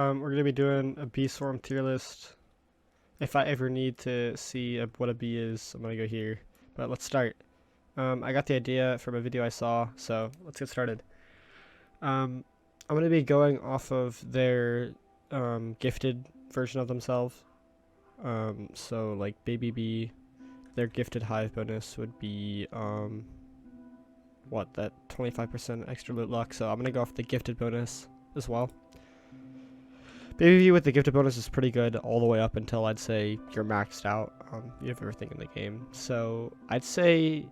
We're gonna be doing a bee swarm tier list. If I ever need to see what a bee is, I'm gonna go here. But let's start. I got the idea from a video I saw, so let's get started. I'm gonna be going off of their gifted version of themselves. So like baby bee, their gifted hive bonus would be what, that 25% extra loot luck. So I'm gonna go off the gifted bonus as well. Baby Bee with the gifted bonus is pretty good all the way up until I'd say you're maxed out. You have everything in the game. So I'd say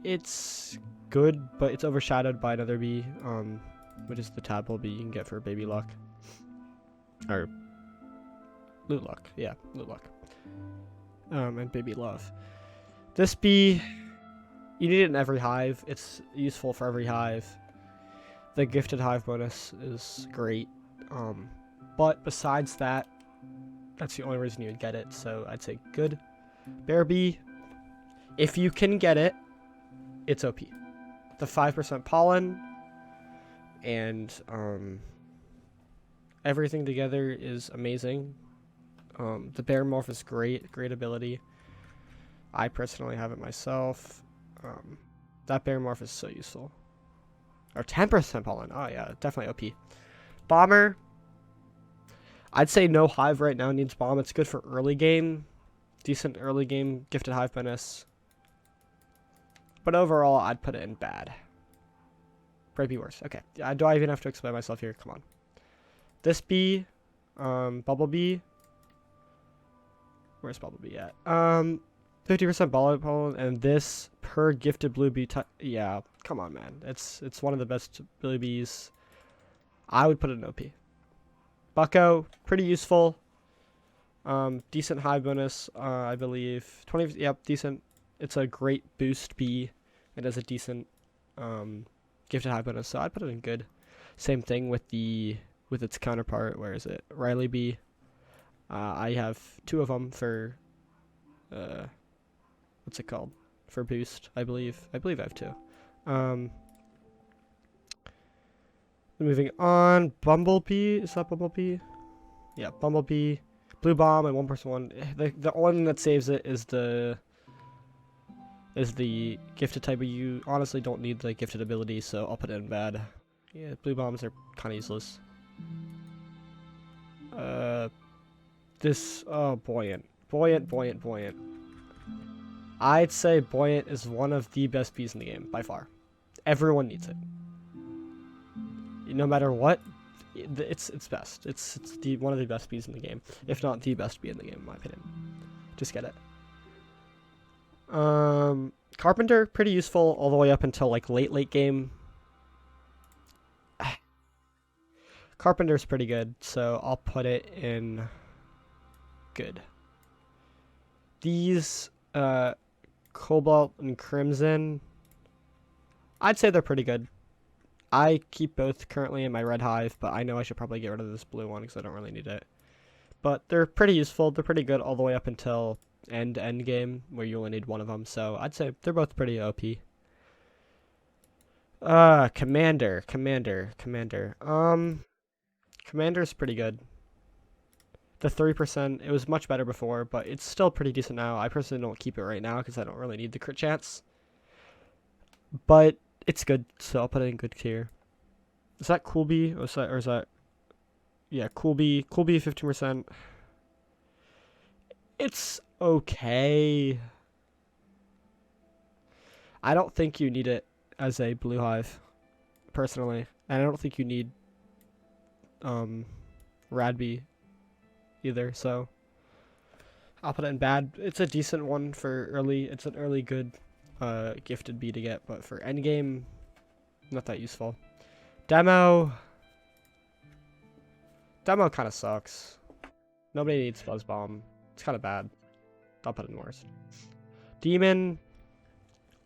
it's good, but it's overshadowed by another bee, which is the tadpole bee you can get for baby luck. Or loot luck. Yeah, loot luck. And baby love. This bee, you need it in every hive. It's useful for every hive. The gifted hive bonus is great. But besides that, that's the only reason you would get it, so I'd say good. Bear Bee, if you can get it, it's OP. The 5% pollen and everything together is amazing. The bear morph is great ability. I personally have it myself. That bear morph is so useful. Or 10% pollen, oh yeah, definitely OP. Bomber, I'd say no hive right now needs bomb. It's good for early game. Decent early game gifted hive bonus. But overall, I'd put it in bad. Might be worse. Okay. Do I even have to explain myself here? Come on. This bee, Bumblebee. Where's Bumblebee at? 50% pollen, and this per gifted blue bee. Yeah, come on, man. It's one of the best blue bees. I would put it in OP. Bucko, pretty useful. Decent hive bonus, I believe. 20, yep, decent. It's a great boost bee. It has a decent gifted hive bonus, so I'd put it in good. Same thing with its counterpart. Where is it? Riley bee. I have 2 of them for what's it called? For boost, I believe. I believe I have 2. Moving on, Bumblebee. Is that Bumblebee? Yeah, Bumblebee. Blue bomb and 1+1. The only thing that saves it is the gifted type, but you honestly don't need the gifted ability, so I'll put it in bad. Yeah, blue bombs are kind of useless. Buoyant. I'd say Buoyant is one of the best bees in the game, by far. Everyone needs it. No matter what, it's best. It's one of the best bees in the game, if not the best bee in the game, in my opinion. Just get it. Carpenter, pretty useful all the way up until like late game. Carpenter's pretty good, so I'll put it in good. These Cobalt and Crimson, I'd say they're pretty good. I keep both currently in my red hive, but I know I should probably get rid of this blue one because I don't really need it. But they're pretty useful. They're pretty good all the way up until end game, where you only need one of them. So I'd say they're both pretty OP. Commander. Commander's pretty good. The 3%, it was much better before, but it's still pretty decent now. I personally don't keep it right now because I don't really need the crit chance. But it's good, so I'll put it in good tier. Is that Cool Bee? Or is that... Yeah, Cool Bee. Cool Bee, 15%. It's okay. I don't think you need it as a blue hive, personally. And I don't think you need Rad Bee either, so I'll put it in bad. It's a decent one for early. It's an early good gifted bee to get, but for endgame, not that useful. Demo kind of sucks. Nobody needs Buzz Bomb. It's kind of bad. I'll put it in worst. Demon,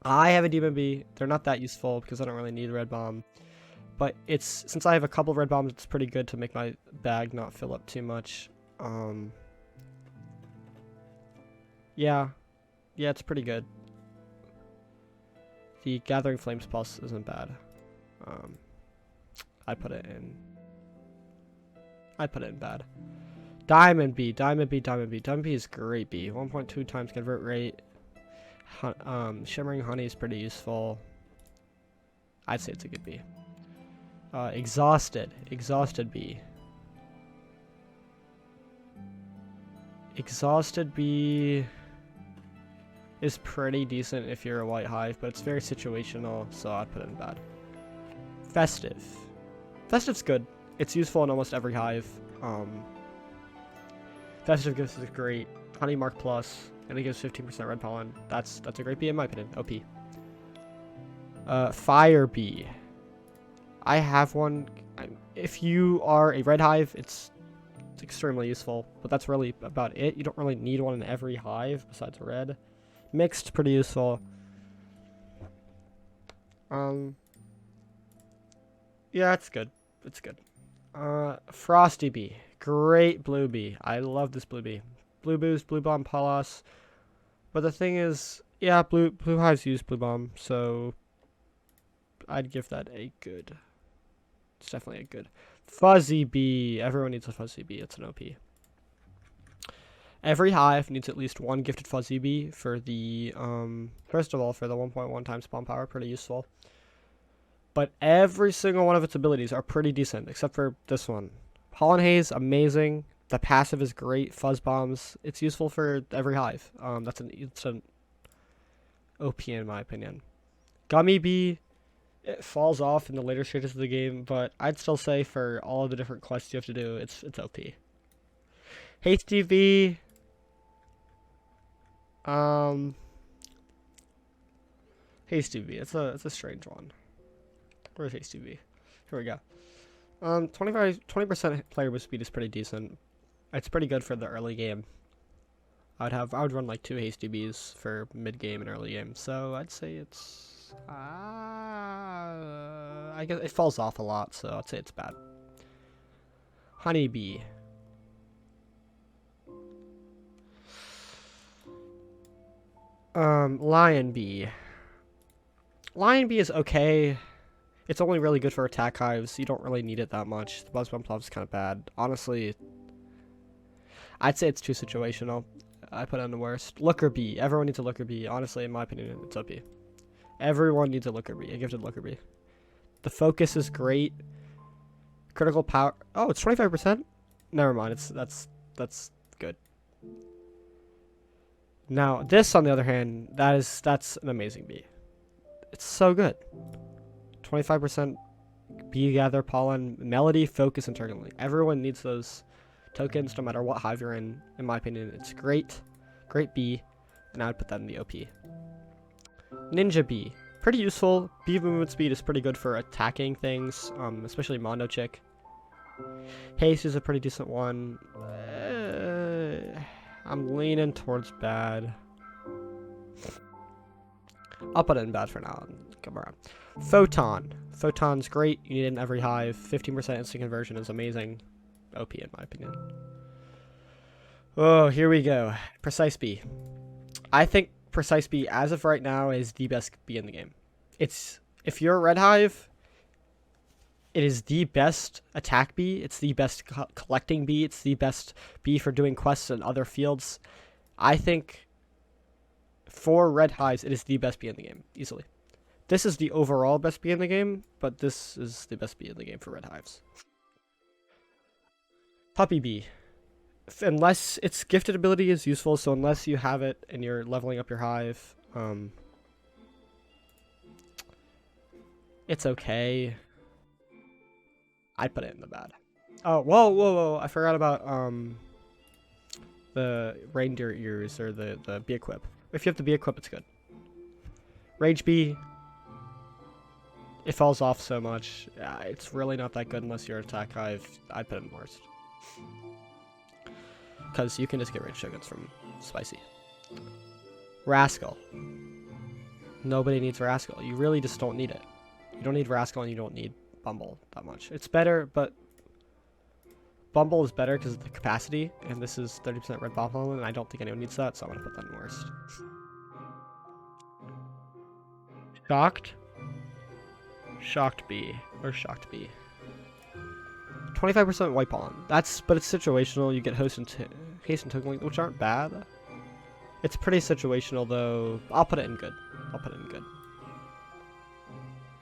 I have a Demon Bee. They're not that useful because I don't really need Red Bomb, but since I have a couple Red Bombs, it's pretty good to make my bag not fill up too much. Yeah, it's pretty good. The Gathering Flames Pulse isn't bad. I put it in I'd put it in bad. Diamond Bee, Diamond Bee, Diamond Bee. Diamond Bee is great bee. 1.2 times convert rate. Shimmering Honey is pretty useful. I'd say it's a good bee. Exhausted. Exhausted Bee. Exhausted Bee is pretty decent if you're a white hive, but it's very situational, so I'd put it in bad. Festive. Festive's good. It's useful in almost every hive. Festive gives us a great Honey Mark Plus, and it gives 15% red pollen. That's a great bee in my opinion. OP. Fire Bee. I have one. If you are a red hive, it's extremely useful, but that's really about it. You don't really need one in every hive besides red. Mixed, pretty useful. Yeah, it's good. It's good. Frosty Bee. Great blue bee. I love this blue bee. Blue boost, blue bomb, palos. But the thing is, yeah, blue hives use blue bomb, so I'd give that a good. It's definitely a good. Fuzzy Bee. Everyone needs a Fuzzy Bee. It's an OP. Every hive needs at least one gifted Fuzzy Bee for the, first of all, for the 1.1 times bomb power. Pretty useful. But every single one of its abilities are pretty decent, except for this one. Pollen Haze, amazing. The passive is great. Fuzz Bombs, it's useful for every hive. It's an OP in my opinion. Gummy Bee, it falls off in the later stages of the game, but I'd still say for all of the different quests you have to do, it's OP. Hasty Bee. Hasty Bee. It's a strange one. Where's Hasty Bee? Here we go. 20% player boost speed is pretty decent. It's pretty good for the early game. I would run like 2 Hasty Bees for mid game and early game. So I'd say it's I guess it falls off a lot, so I'd say it's bad. Honey Bee. Lion Bee. Lion Bee is okay. It's only really good for attack hives. You don't really need it that much. The Buzz Bump Love is kind of bad. Honestly, I'd say it's too situational. I put it on the worst. Looker Bee. Everyone needs a Looker Bee. Honestly, in my opinion, it's OP. Everyone needs a Looker Bee. A gifted Looker Bee. The focus is great. Critical power. Oh, it's 25%? Never mind. That's good. Now, this, on the other hand, that's an amazing bee. It's so good. 25% bee gather, pollen, melody, focus, and turbulent. Everyone needs those tokens no matter what hive you're in. In my opinion, it's great. Great bee. And I would put that in the OP. Ninja Bee. Pretty useful. Bee movement speed is pretty good for attacking things, especially Mondo Chick. Haste is a pretty decent one. I'm leaning towards bad. I'll put it in bad for now and come around. Photon. Photon's great. You need it in every hive. 15% instant conversion is amazing. OP in my opinion. Oh, here we go. Precise Bee. I think Precise Bee, as of right now, is the best bee in the game. If you're a red hive, it is the best attack bee. It's the best collecting bee. It's the best bee for doing quests in other fields. I think for red hives, it is the best bee in the game, easily. This is the overall best bee in the game, but this is the best bee in the game for red hives. Puppy Bee. Unless its gifted ability is useful, so unless you have it and you're leveling up your hive, it's okay. I'd put it in the bad. Oh, whoa. I forgot about the reindeer ears or the bee equip. If you have the bee equip, it's good. Rage Bee. It falls off so much. It's really not that good unless you're an attack hive. I'd put it in worst. Because you can just get rage tokens from Spicy. Rascal. Nobody needs Rascal. You really just don't need it. You don't need Rascal and you don't need Bumble that much. It's better, but Bumble is better because of the capacity, and this is 30% red pollen, and I don't think anyone needs that, so I'm going to put that in worst. Shocked? Shocked Bee. Where's Shocked Bee? 25% white pollen. But it's situational. You get haste and token, which aren't bad. It's pretty situational though. I'll put it in good.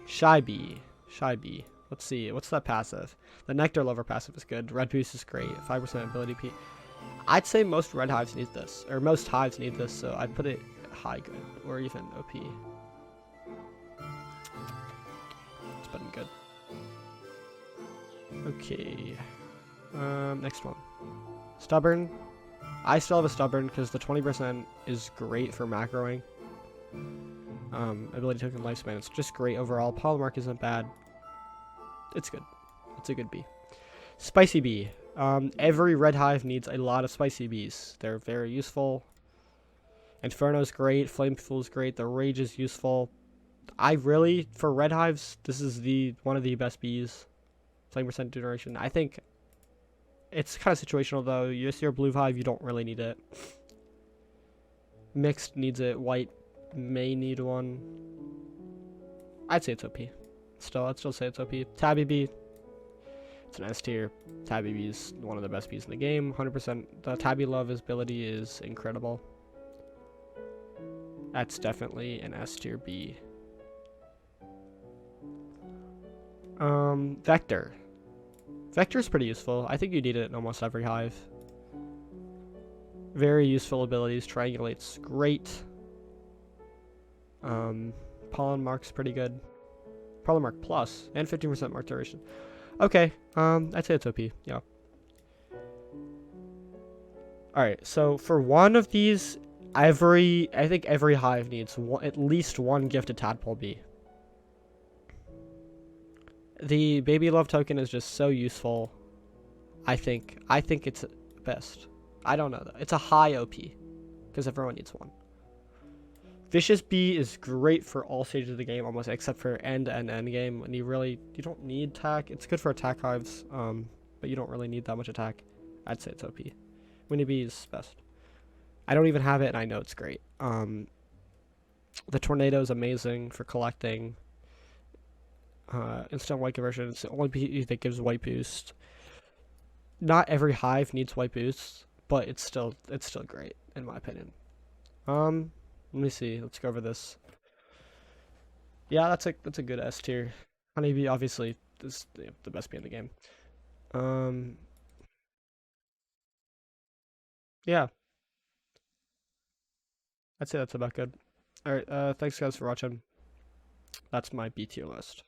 Shy Bee. Let's see. What's that passive? The Nectar Lover passive is good. Red Boost is great. 5% ability P. I'd say most red hives need this, or most hives need this, so I'd put it high good, or even OP. Let's put in good. Okay. Next one. Stubborn. I still have a Stubborn because the 20% is great for macroing. Ability token lifespan. It's just great overall. Polymark isn't bad. It's good. It's a good bee. Spicy Bee. Every red hive needs a lot of spicy bees. They're very useful. Inferno's great. Flamefuel's great. The Rage is useful. For red hives, this is one of the best bees. Flame percent duration. I think it's kind of situational though. Your blue hive, you don't really need it. Mixed needs it. White may need one. I'd say it's OP. I'd still say it's OP. Tabby Bee. It's an S tier. Tabby Bee is one of the best bees in the game. 100%. The Tabby Love ability is incredible. That's definitely an S tier bee. Vector. Vector is pretty useful. I think you need it in almost every hive. Very useful abilities. Triangulate's great. Pollen Mark's pretty good. Pollen Mark Plus and 15% mark duration. Okay, I'd say it's OP. Yeah. All right. So for one of these, I think every hive needs at least one gifted tadpole bee. The baby love token is just so useful. I think it's best. I don't know though. It's a high OP because everyone needs one. Vicious Bee is great for all stages of the game, almost except for end game. And you don't need attack. It's good for attack hives, but you don't really need that much attack. I'd say it's OP. Winnie Bee is best. I don't even have it, and I know it's great. The Tornado is amazing for collecting. Instant white conversion. It's the only bee that gives white boost. Not every hive needs white boosts, but it's still great in my opinion. Let me see. Let's go over this. Yeah, that's a good S tier. Honeybee obviously is the best bee in the game. Yeah, I'd say that's about good. All right. Thanks guys for watching. That's my B tier list.